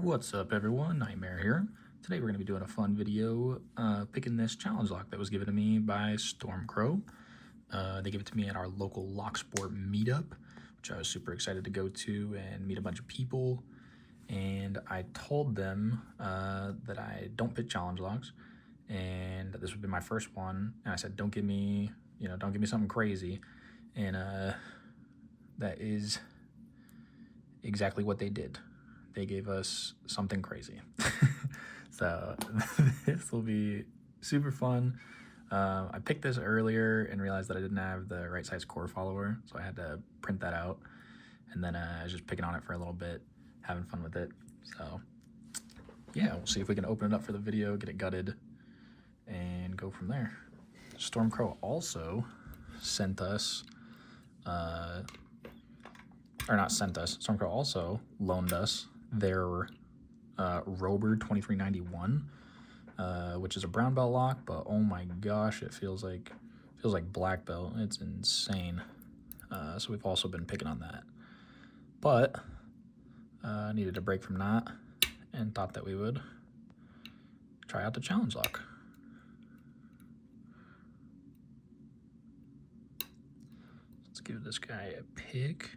What's up everyone, Nightmare here. Today we're going to be doing a fun video picking this challenge lock that was given to me by Stormcrow. They gave it to me at our local locksport meetup, which I was super excited to go to and meet a bunch of people. And I told them that I don't pick challenge locks and that this would be my first one. And I said, don't give me something crazy. And that is exactly what they did. They gave us something crazy. So this will be super fun. I picked this earlier and realized that I didn't have the right size core follower, so I had to print that out. And then I was just picking on it for a little bit, having fun with it. So yeah, we'll see if we can open it up for the video, get it gutted, and go from there. Stormcrow also sent us, Stormcrow also loaned us their Robur 2391, which is a brown belt lock, but oh my gosh, it feels like black belt. It's insane. So we've also been picking on that, but needed a break from that and thought that we would try out the challenge lock. Let's give this guy a pick.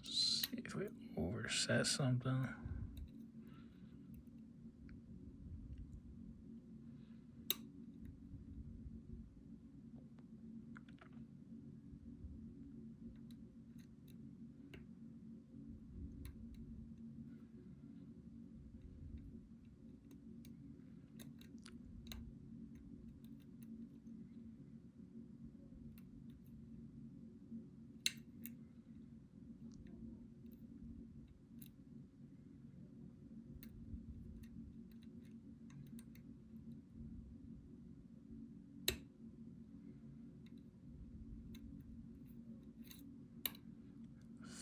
See if we overset something.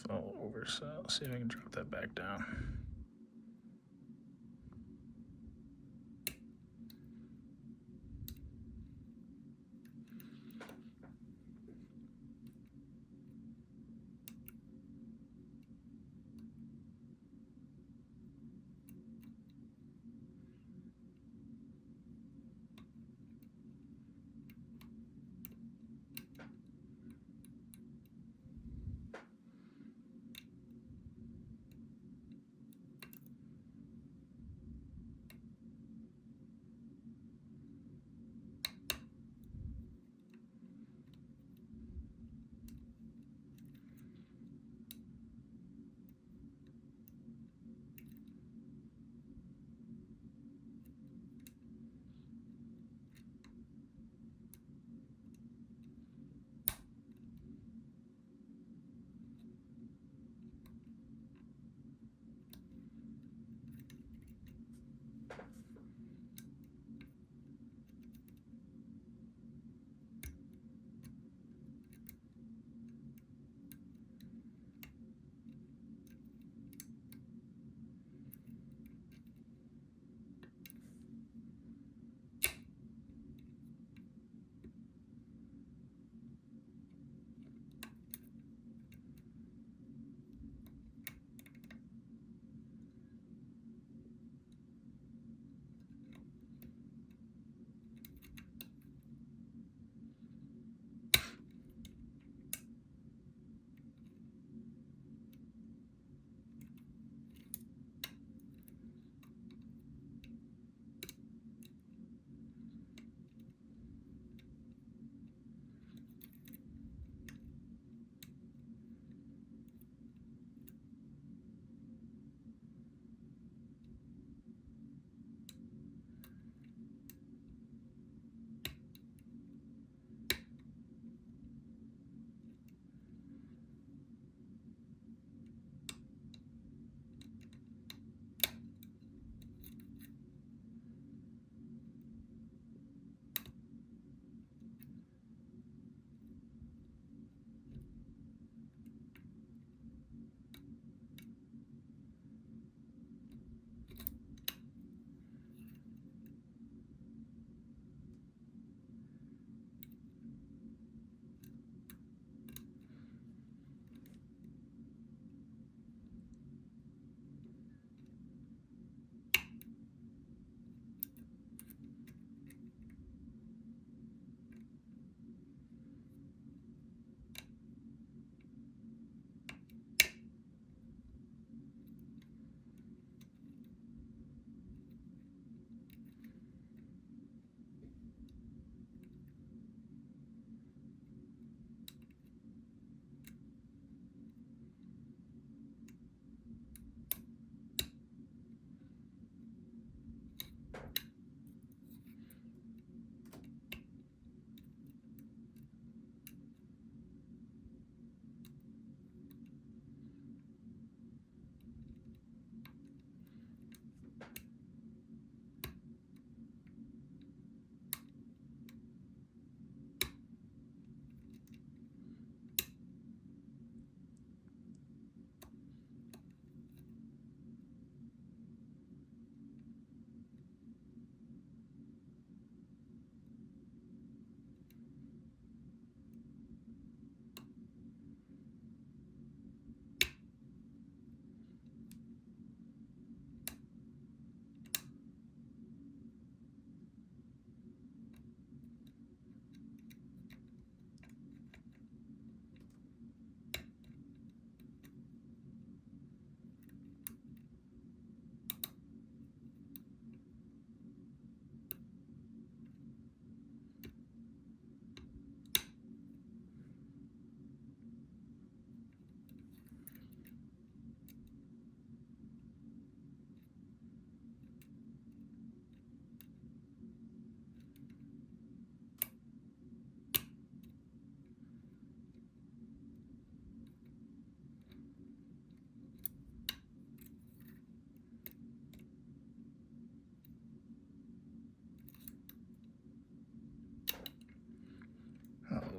So overset. Let's see if I can drop that back down.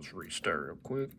Let's restart real quick.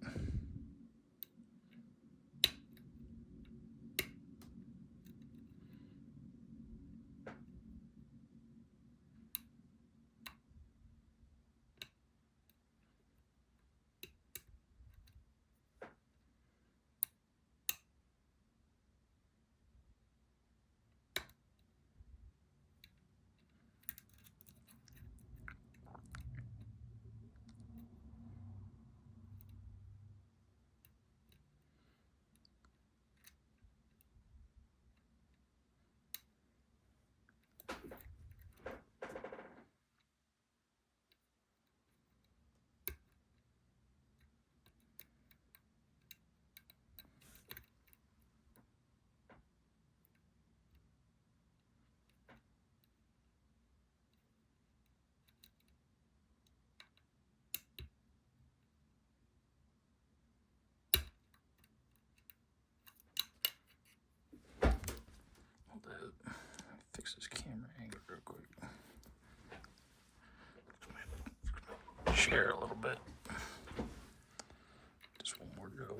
Fix this camera angle real quick. Share a little bit. Just one more go.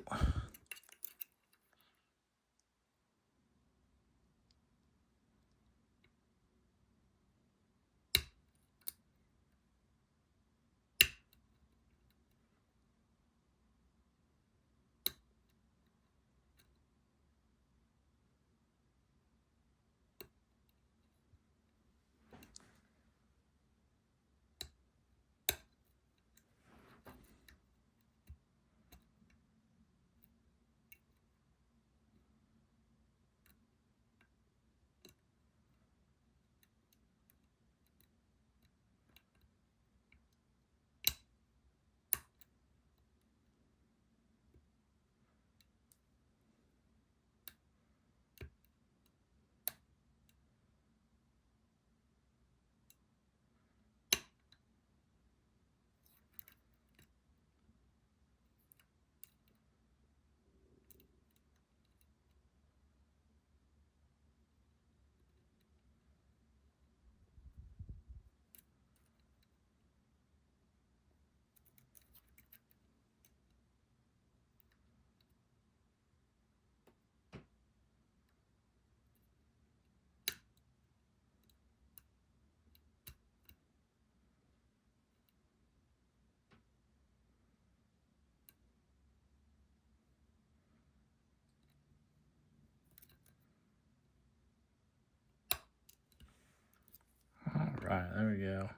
All right, there we go.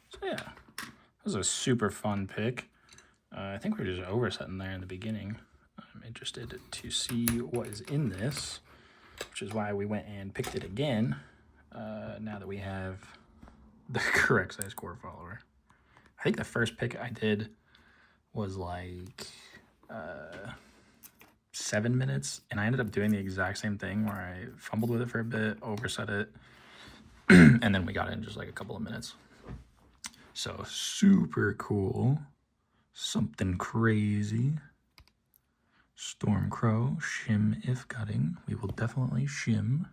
So yeah, that was a super fun pick. I think we were just oversetting there in the beginning. I'm interested to see what is in this, which is why we went and picked it again. Now that we have the correct size core follower. I think the first pick I did was like 7 minutes, and I ended up doing the exact same thing where I fumbled with it for a bit, overset it, and then we got it in just like a couple of minutes. So super cool. Something crazy. Storm Crow, shim if gutting. We will definitely shim.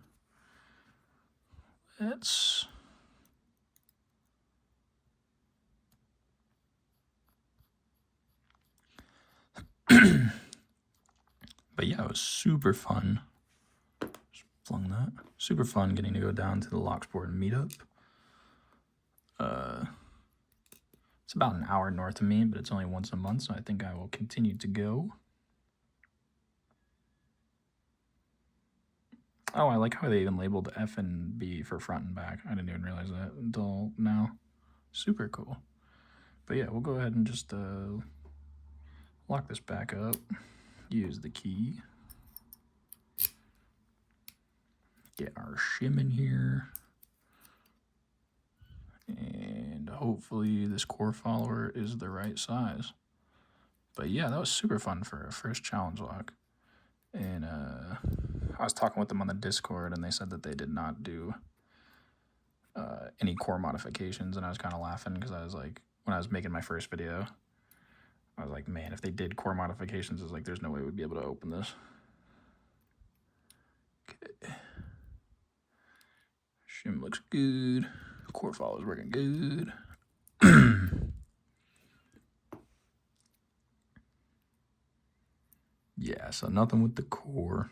Let's... But yeah, it was super fun. Just flung that. Super fun getting to go down to the Locksport meetup. It's about an hour north of me, but it's only once a month, so I think I will continue to go. Oh, I like how they even labeled F and B for front and back. I didn't even realize that until now. Super cool. But yeah, we'll go ahead and just lock this back up. Use the key. Get our shim in here. And hopefully this core follower is the right size. But yeah, that was super fun for a first challenge lock. And I was talking with them on the Discord, and they said that they did not do any core modifications, and I was kind of laughing because I was like, when I was making my first video, I was like, man, if they did core modifications, I was like, there's no way we'd be able to open this. Okay. Shim looks good. Core follow is working good. Yeah, so nothing with the core.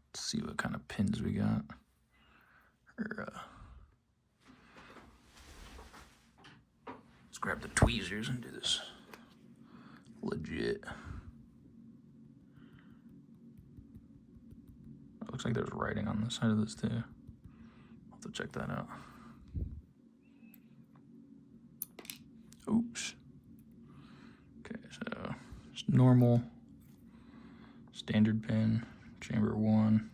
Let's see what kind of pins we got. Let's grab the tweezers and do this legit. It looks like there's writing on the side of this too. I'll have to check that out. Oops. Okay, so just normal, standard pin, chamber 1.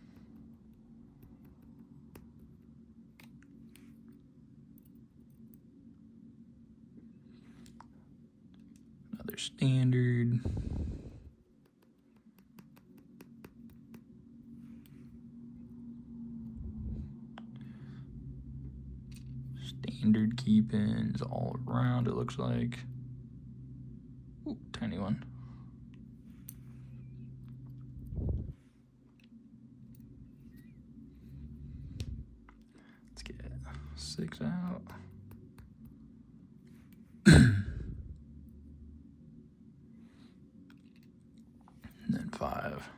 Another standard. Standard key pins all around, it looks like. Ooh, tiny one. Let's get 6 out. And then 5.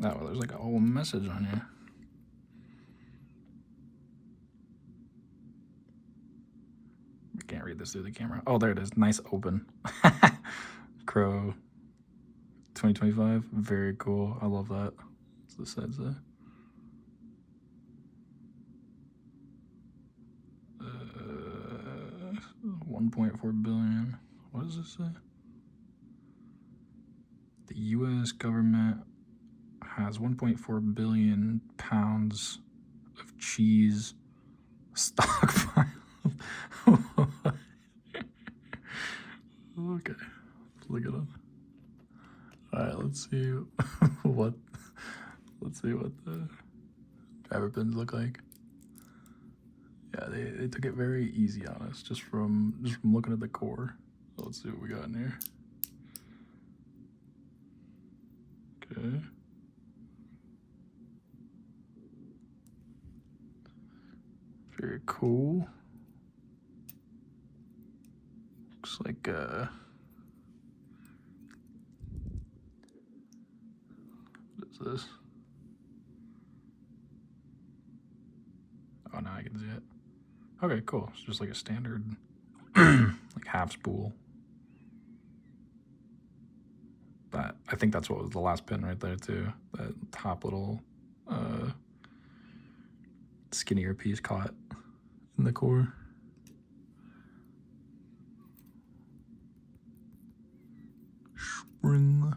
Oh, well, there's like a whole message on here. I can't read this through the camera. Oh, there it is. Nice open. Crow 2025. Very cool. I love that. What's the side say? 1.4 billion. What does this say? The U.S. government has 1.4 billion pounds of cheese stockpile. Okay, look at them. All right, let's see what the driver pins look like. Yeah, they took it very easy on us just from looking at the core. So let's see what we got in here. Okay. Very cool. Looks like what is this? Oh, now I can see it. Okay, cool. It's just like a standard like half spool. But I think that's what was the last pin right there too. That top little skinnier piece caught in the core. Spring.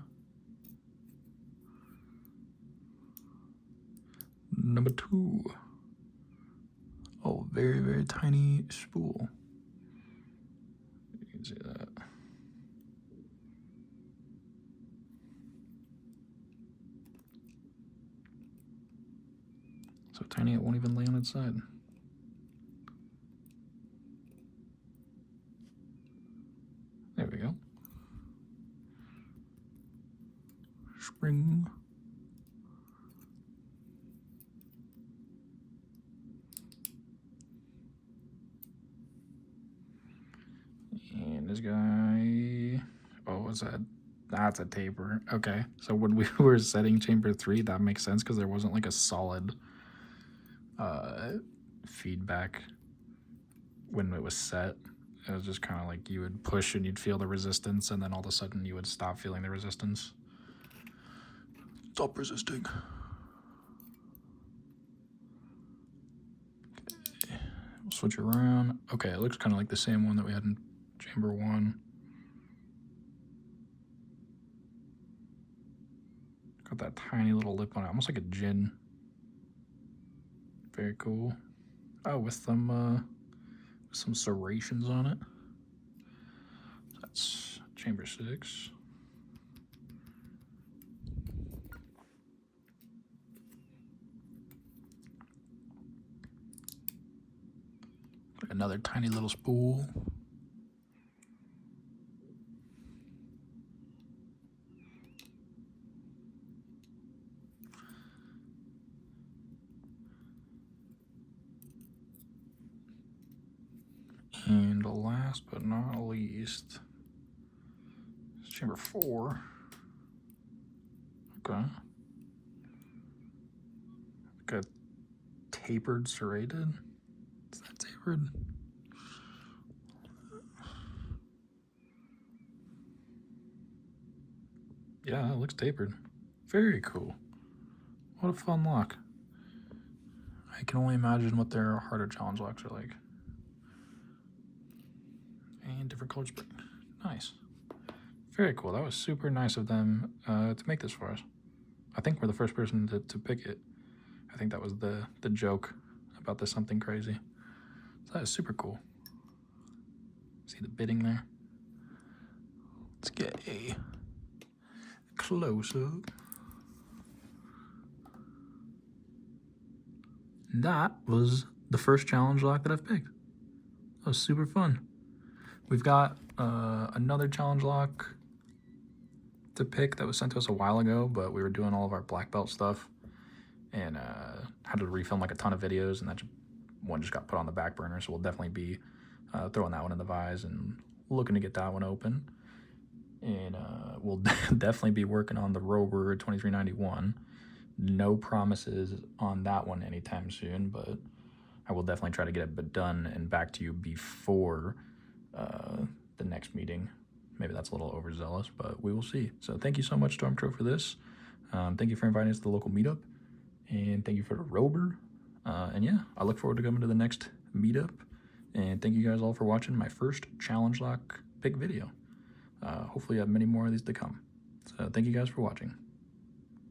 Number 2. Oh, very, very tiny spool. You can see that. So tiny it won't even lay on its side. There we go. Spring. And this guy, oh, what's that? That's a taper. Okay, so when we were setting chamber 3, that makes sense because there wasn't like a solid feedback when it was set. It was just kind of like you would push and you'd feel the resistance, and then all of a sudden you would stop feeling the resistance. Stop resisting. Okay, we'll switch around. Okay, it looks kind of like the same one that we had in chamber 1. Got that tiny little lip on it, almost like a gin. Very cool. Oh, with some serrations on it. That's chamber 6. Another tiny little spool. last but not least, it's chamber 4. Okay. Got tapered serrated. Is that tapered? Yeah, it looks tapered. Very cool. What a fun lock. I can only imagine what their harder challenge locks are like. And different colored spring. Nice. Very cool. That was super nice of them to make this for us. I think we're the first person to pick it. I think that was the joke about the something crazy. So that is super cool. See the bidding there? Let's get a close-up. That was the first challenge lock that I've picked. That was super fun. We've got another challenge lock to pick that was sent to us a while ago, but we were doing all of our black belt stuff and had to refilm like a ton of videos, and that one just got put on the back burner, so we'll definitely be throwing that one in the vise and looking to get that one open. And we'll definitely be working on the Robur 2391. No promises on that one anytime soon, but I will definitely try to get it done and back to you before the next meeting. Maybe that's a little overzealous, but we will see. So thank you so much, Stormcrow, for this. Thank you for inviting us to the local meetup, and thank you for the Robur. And yeah, I look forward to coming to the next meetup. And thank you guys all for watching my first challenge lock pick video. Hopefully I have many more of these to come. So thank you guys for watching.